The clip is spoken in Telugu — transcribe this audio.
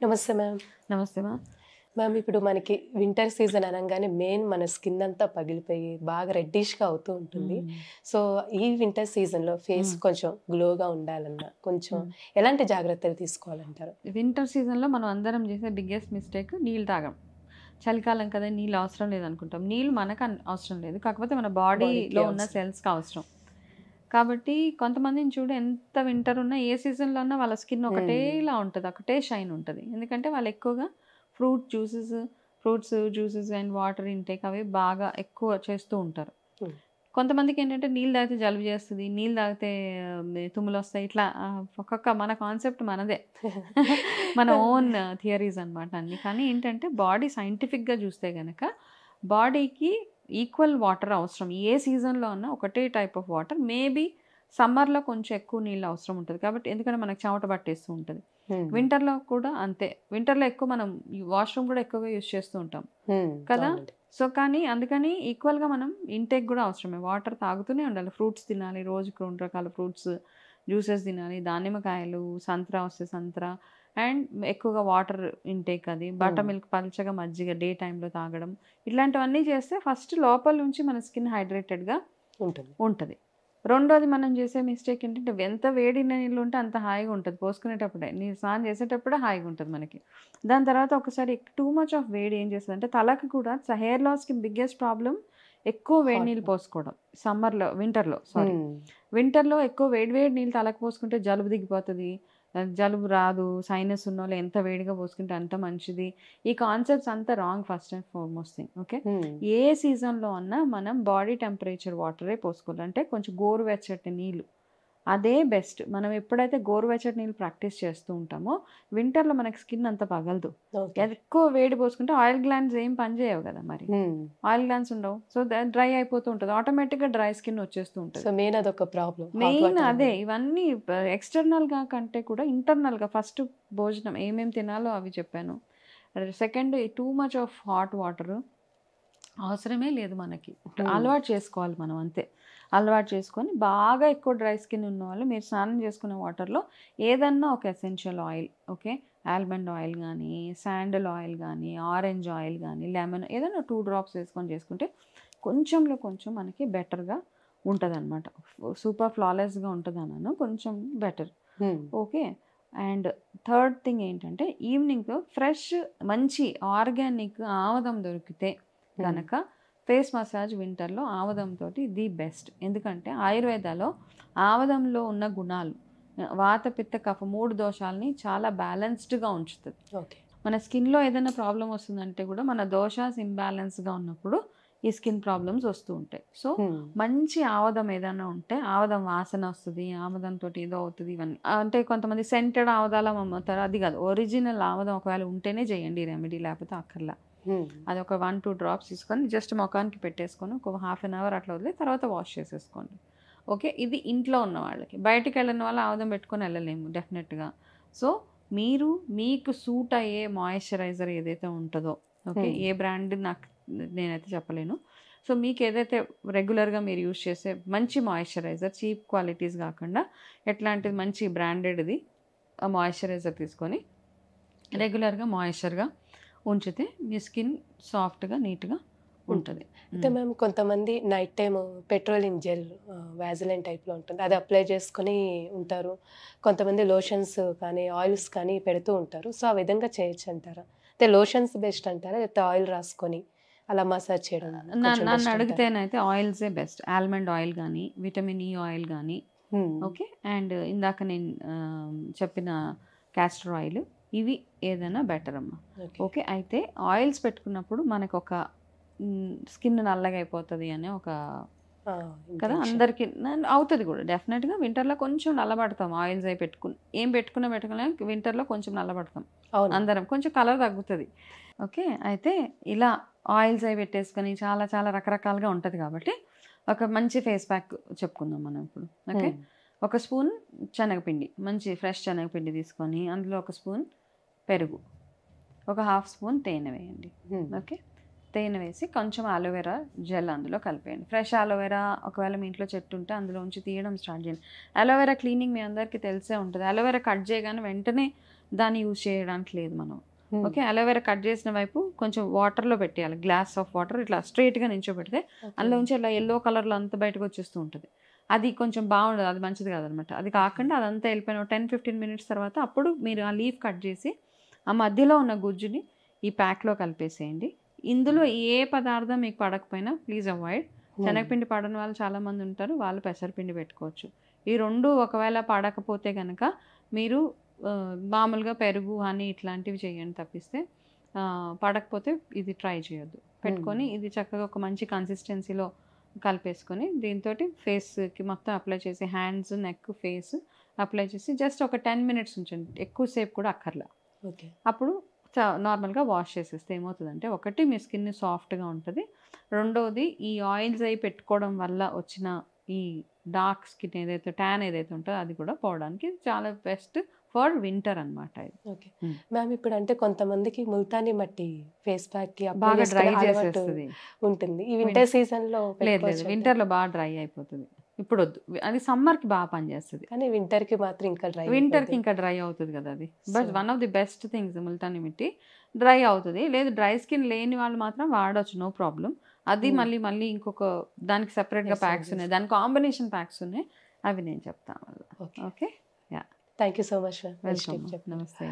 నమస్తే మ్యామ్. నమస్తే మా. మ్యామ్ ఇప్పుడు మనకి వింటర్ సీజన్ అనంగానే మెయిన్ మన స్కిన్ అంతా పగిలిపోయి బాగా రెడ్డిష్‌గా అవుతూ ఉంటుంది. హ్మ్. సో, ఈ వింటర్ సీజన్‌లో ఫేస్ హ్మ్. కొంచెం గ్లోగా ఉండాలన్నా కొంచెం హ్మ్. ఎలాంటి జాగ్రత్తలు తీసుకోవాలంటారు? వింటర్ సీజన్‌లో మనం అందరం చేసే బిగ్గెస్ట్ మిస్టేక్ నీళ్ళు తాగం. చలికాలం కదా! నీళ్ళు అవసరం లేదనుకుంటాం. నీళ్ళు మనకు అవసరం లేదు. కాకపోతే మన బాడీకి బాడీలో ఉన్న అవసరం. సెల్స్‌కి అవసరం. కాబట్టి కొంతమందిని చూడు ఎంత వింటర్ ఉన్నా ఏ సీజన్‌లో ఉన్నా వాళ్ళ స్కిన్ హ్మ్. ఒకటేలా ఉంటది. ఒకటే షైన్ ఉంటది. ఎందుకంటే వాళ్ళు ఎక్కువగా fruits juices and water intake అవి బాగా ఎక్కువ చేస్తూ ఉంటారు. హ్మ్. కొంతమందికేంటంటే నీళ్ళు తాగితే జలుబు చేస్తది. నీళ్ళు తాగితే తుమ్ములొస్తాయి. ఇట్లా ఒక్కొక్క మన కాన్సెప్ట్ మనదే. మన ఓన్ థియరీస్ అనమాట అన్నీ. కానీ ఏంటంటే బాడీ సైంటిఫిక్‌గా చూస్తే గనక బాడీకి ఈక్వల్ వాటర్ అవసరం. ఏ సీజన్‌లో అన్నా ఒకటే టైప్ ఆఫ్ వాటర్. మేబీ సమ్మర్‌లో కొంచెం ఎక్కువ నీళ్ళు అవసరం ఉంటది. కాబట్టి ఎందుకంటే మనకు చెమట పట్టేస్తూ ఉంటది. హ్మ్. వింటర్‌లో కూడా అంతే. వింటర్‌లో ఎక్కువ మనం వాష్‌రూమ్ కూడా ఎక్కువగా యూజ్ చేస్తూ ఉంటాం. హ్మ్. కదా! అవునండి. సో, కానీ అందుకని ఈక్వల్‌గా మనం ఇంటేక్ గూడా అవసరమే. వాటర్ తాగుతూనే ఉండాలి. ఫ్రూట్స్ తినాలి. రోజుకి 2 రకాల ఫ్రూట్స్, జ్యూసెస్ తినాలి. దానిమ్మకాయలు, సంత్రా వస్తే సంత్రా అండ్ ఎక్కువగా వాటర్ ఇంటేక్ అది. హ్మ్. బటర్ మిల్క్ పల్చగా మజ్జిగ డే టైమ్‌లో తాగడం. ఇట్లాంటివన్నీ చేస్తే ఫస్ట్ లోపల నుంచి మన స్కిన్ హైడ్రేటెడ్‌గా ఉంటుంది. ఉంటది. రెండోది మనం చేసే మిస్టేక్ ఏంటంటే ఎంత వేడి నీళ్ళు ఉంటే అంత హాయిగా ఉంటది పోసుకునేటప్పుడే. స్నానం చేసేటప్పుడే హాయిగా ఉంటది మనకి. దాని తర్వాత ఒకసారి టూ మచ్ ఆఫ్ వేడి ఏం చేస్తదంటే తలకి కూడా హెయిర్ లాస్‌కి బిగ్గెస్ట్ ప్రాబ్లమ్ ఎక్కువ వేడి హాట్ నీళ్ళు వాటర్. పోసుకోవడం. వింటర్‌లో సారీ. హ్మ్. వింటర్‌లో ఎక్కువ వేడి వేడి నీళ్ళు తలకు పోసుకుంటే జలుబు దిగిపోతది. జలుబు రాదు. సైనస్ ఉన్నోళ్ళు ఎంత వేడిగా పోసుకుంటే అంత మంచిది. ఈ కాన్సెప్ట్స్ అంతా wrong first and foremost thing. Okay. హ్మ్. ఏ సీజన్‌లో అన్నా మనం బాడీ టెంపరేచర్ వాటరే పోసుకోవాలి. అంటే కొంచెం గోరువెచ్చటి నీళ్ళు. అదే బెస్ట్. మనం ఎప్పుడైతే గోరువెచ్చటి నీళ్ళు ప్రాక్టీస్ చేస్తూ ఉంటామో, వింటర్‌లో మనకి స్కిన్ అంత పగలదు. ఓకే. ఎక్కువ వేడి పోసుకుంటే ఆయిల్ గ్లాండ్స్ ఏం పని చేయవు కదా మరి. హ్మ్. ఆయిల్ గ్లాండ్స్ ఉండవు. సో, డ్రై అయిపోతూ ఉంటది. ఆటోమేటిక్‌గా డ్రై స్కిన్ వచ్చేస్తూ సో, ఉంటది. మెయిన్ అదొక ప్రాబ్లమ్ హాట్ మెయిన్ వాటర్ అదే. అనేది. ఇవన్నీ ఎక్స్‌టర్నల్‌గా కంటే కూడా ఇంటర్నల్‌గా ఫస్ట్ భోజనం ఏమేమి తినాలో అవి చెప్పాను. Second too much of hot water అవసరమే లేదు మనకి. హ్మ్. అలవాటు చేసుకోవాలి మనం అంతే. అలవాటు చేసుకొని బాగా ఎక్కువ డ్రై స్కిన్ ఉన్నవాళ్ళు మీరు స్నానం చేసుకునే వాటర్‌లో ఏదన్నా ఒక essential oil okay. Almond oil గానీ, శాండల్ ఆయిల్ గానీ, ఆరెంజ్ ఆయిల్ గానీ, లెమన్ ఏదైనా 2 డ్రాప్స్ వేసుకొని చేసుకుంటే కొంచెంలో కొంచెం మనకి బెటర్‌గా ఉంటదనమాట. సూపర్ ఫ్లాలెస్‌గా ఉంటదనను. కొంచెం బెటర్. హ్మ్. ఓకే. అండ్ థర్డ్ థింగ్ ఏంటంటే ఈవినింగ్ ఫ్రెష్ మంచి ఆర్గానిక్ ఆముదం దొరికితే హ్మ్. గనక ఫేస్ మసాజ్ వింటర్‌లో ఆముదంతోటి ది బెస్ట్. ఎందుకంటే ఆయుర్వేదాలో ఆముదంలో ఉన్న గుణాలు వాత, పిత్త, కఫ 3 దోషాల్ని చాలా బ్యాలెన్స్డ్‌గా ఉంచుతది. ఓకే. మన స్కిన్‌లో ఏదైనా ప్రాబ్లమ్ వస్తుందంటే కూడా మన దోషాస్ ఇంబాలెన్స్‌గా ఉన్నప్పుడు ఈ స్కిన్ ప్రాబ్లమ్స్ వస్తూ ఉంటాయి. సో, హ్మ్. మంచి ఆముదం ఏదైనా ఉంటే ఆముదం వాసన వస్తది. ఆముదంతోటి ఏదో అవుతది ఇవన్నీ. అంటే కొంతమంది సెంటెడ్ ఆముదాలు అమ్ముతారు. అది కాదు. ఒరిజినల్ ఆముదం ఒకవేళ ఉంటేనే చేయండి ఈ రెమెడీ లేకపోతే అక్కర్లా. హ్మ్. అదొక 1, 2 డ్రాప్స్ తీసుకొని జస్ట్ మొఖానికి పెట్టేసుకొని ఒక హాఫ్ అన్ అవర్ అట్లా వదిలి తర్వాత వాష్ చేసేసుకోండి. ఓకే. ఇది ఇంట్లో ఉన్న వాళ్ళకి. బయటికెళ్ళని వాళ్ళు ఆముదం పెట్టుకొని ఎళ్ళలేము డెఫినెట్‌గా. సో, మీరు మీకు సూట్ అయ్యే మాయిశ్చరైజర్ ఏదైతే ఉంటదో ఓకే. హ్మ్. ఏ బ్రాండ్ నేనైతే చెప్పలేను. సో, మీకేదైతే రెగ్యులర్‌గా మీరు యూజ్ చేసే మంచి మాయిశ్చరైజర్ చీప్ క్వాలిటీస్ గాకుండా ఎట్లాంటిది మంచి బ్రాండెడ్‌ది మాయిశ్చరైజర్ తీసుకొని ఓకే. రెగ్యులర్‌గా మాయిశ్చర్‌గా ఉంచితే మీ స్కిన్ సాఫ్ట్‌గా, నీట్‌గా ఉంటుంది. ఉంటది. అయితే హ్మ్. మ్యామ్ కొంతమంది నైట్ టైమ్ పెట్రోలిన్ జెల్ వాజిలిన్ టైప్‌లో ఉంటుంది. అది అప్లై చేసుకొని ఉంటారు. కొంతమంది లోషన్స్ కానీ, ఆయిల్స్ కానీ పెడుతూ ఉంటారు. సో, ఆ విధంగా చేయొచ్చంటారా? అయితే లోషన్స్ బెస్ట్ అంటారా? లేకపోతే ఆయిల్ రాసుకొని అలా మసాజ్ చేయడం కొంచెం బెస్ట్ అంటారా? నన్నడిగితేనైతే ఆయిల్సే బెస్ట్. ఆల్మండ్ ఆయిల్ గానీ, విటమిన్ ఇ ఆయిల్ గానీ హ్మ్. ఓకే. అండ్ ఇందాక నేను చెప్పిన కాస్టర్ ఆయిల్ ఇవి ఏదైనా బెటర్ అమ్మా. ఓకే. ఓకే. అయితే ఆయిల్స్ పెట్టుకున్నప్పుడు మనకొక స్కిన్ నల్లగా అయిపోతది అనే ఒక ఆ! కదా! ఇంటెన్షన్. అందరికి అవుతది గూడా. డెఫినెట్‌గా వింటర్‌లో కొంచెం నల్లబడతాం. ఆయిల్స్ అయి ఏం పెట్టుకున్నా వింటర్‌లో కొంచెం నల్లబడతాం. అవునండి. అందరం. కొంచెం కలర్ తగ్గుతది. ఓకే. అయితే ఇలా ఆయిల్స్ అయి పెట్టేసుకొని చాలా చాలా రకరకాలుగా ఉంటది కాబట్టి, ఒక మంచి ఫేస్ ప్యాక్ చెప్పుకుందాం మనం ఇప్పుడు. ఓకే. హ్మ్. ఒక స్పూన్ శనగపిండి. మంచి ఫ్రెష్ శనగపిండి తీసుకొని, అందులో ఒక స్పూన్ పెరుగు, ఒక హాఫ్ స్పూన్ తేనె వేయండి. హ్మ్. ఓకే. తేనె వేసి కొంచెం అలోవెరా జెల్ అందులో కలిపేయండి. ఫ్రెష్ అలోవెరా ఒకవేళ మీ ఇంట్లో చెట్టు ఉంటే అందులోంచి తీయడం స్టార్ట్ చేయండి. అలోవెరా క్లీనింగ్ మీ అందరికీ తెలిసే ఉంటది. అలోవెరా కట్ చేయగానే వెంటనే దాన్ని యూజ్ చేయడానికి లేదు మనం. ఓకే, అలోవెరా కట్ చేసిన వైపు కొంచెం వాటర్లో పెట్టేయాలి, గ్లాస్ ఆఫ్ వాటర్ ఇట్లా స్ట్రైట్గా నించోబెడితే అందులోంచి అలా ఎల్లో కలర్లో అంతా బయటకు వచ్చేస్తూ ఉంటుంది. అది కొంచెం బాగుండదు, అది మంచిది కాదనమాట. అది కాకుండా అదంతా వెళ్ళిపోయిన 10-15 మినిట్స్ తర్వాత అప్పుడు మీరు ఆ లీఫ్ కట్ చేసి ఆ మధ్యలో ఉన్న గుజ్జుని ఈ ప్యాక్లో కలిపేసేయండి. ఇందులో ఏ పదార్థం మీకు పడకపోయినా ప్లీజ్ అవాయిడ్. శనగపిండి పడని వాళ్ళు చాలామంది ఉంటారు, వాళ్ళు పెసరపిండి పెట్టుకోవచ్చు. ఈ రెండు ఒకవేళ పడకపోతే కనుక మీరు మామూలుగా పెరుగు హనీ ఇట్లాంటివి చేయండి తప్పిస్తే పడకపోతే ఇది ట్రై చేయొద్దు. పెట్టుకొని ఇది చక్కగా ఒక మంచి కన్సిస్టెన్సీలో కలిపేసుకొని దీంతో ఫేస్కి మొత్తం అప్లై చేసి హ్యాండ్స్, నెక్, ఫేస్ అప్లై చేసి జస్ట్ ఒక 10 మినిట్స్ ఉంచండి, ఎక్కువసేపు కూడా అక్కర్లా. ఓకే. అప్పుడు నార్మల్గా వాష్ చేసేస్తే ఏమవుతుందంటే, ఒకటి మీ స్కిన్ సాఫ్ట్గా ఉంటుంది, రెండోది ఈ ఆయిల్స్ అవి పెట్టుకోవడం వల్ల వచ్చిన ఈ డార్క్ స్కిన్ ఏదైతే ట్యాన్ ఏదైతే ఉంటుందో అది కూడా పోవడానికి చాలా బెస్ట్ ఫర్ వింటర్ అనమాట ఇది. ఓకే మ్యామ్, ఇప్పుడు అంటే కొంతమందికి ముల్తానీ మట్టి ఫేస్ ప్యాక్ కి apply బాగా చేసుకునే డ్రై అలవాటు చేసేస్తుంది. ఉంటుంది. ఈ వింటర్ సీజన్ లో లేదు పెట్టుకోవచ్చు లేదు, వింటర్లో బాగా డ్రై అయిపోతుంది. ఇప్పుడు వద్దు, అది సమ్మర్కి బాగా పనిచేస్తుంది. కానీ వింటర్ కి మాత్రం ఇంకా డ్రై వింటర్కి ఇంకా డ్రై అవుతుంది కదా అది. But one of the best things Multani mitti dry అవుతుంది. లేదు డ్రై స్కిన్ లేని వాళ్ళు మాత్రం వాడవచ్చు, నో ప్రాబ్లం. అది మళ్ళీ మళ్ళీ ఇంకొక దానికి సెపరేట్గా ప్యాక్స్ ఉన్నాయి, దాని కాంబినేషన్ ప్యాక్స్ ఉన్నాయి, అవి నేను చెప్తాను. Okay, thank you so much. Welcome, నమస్తే.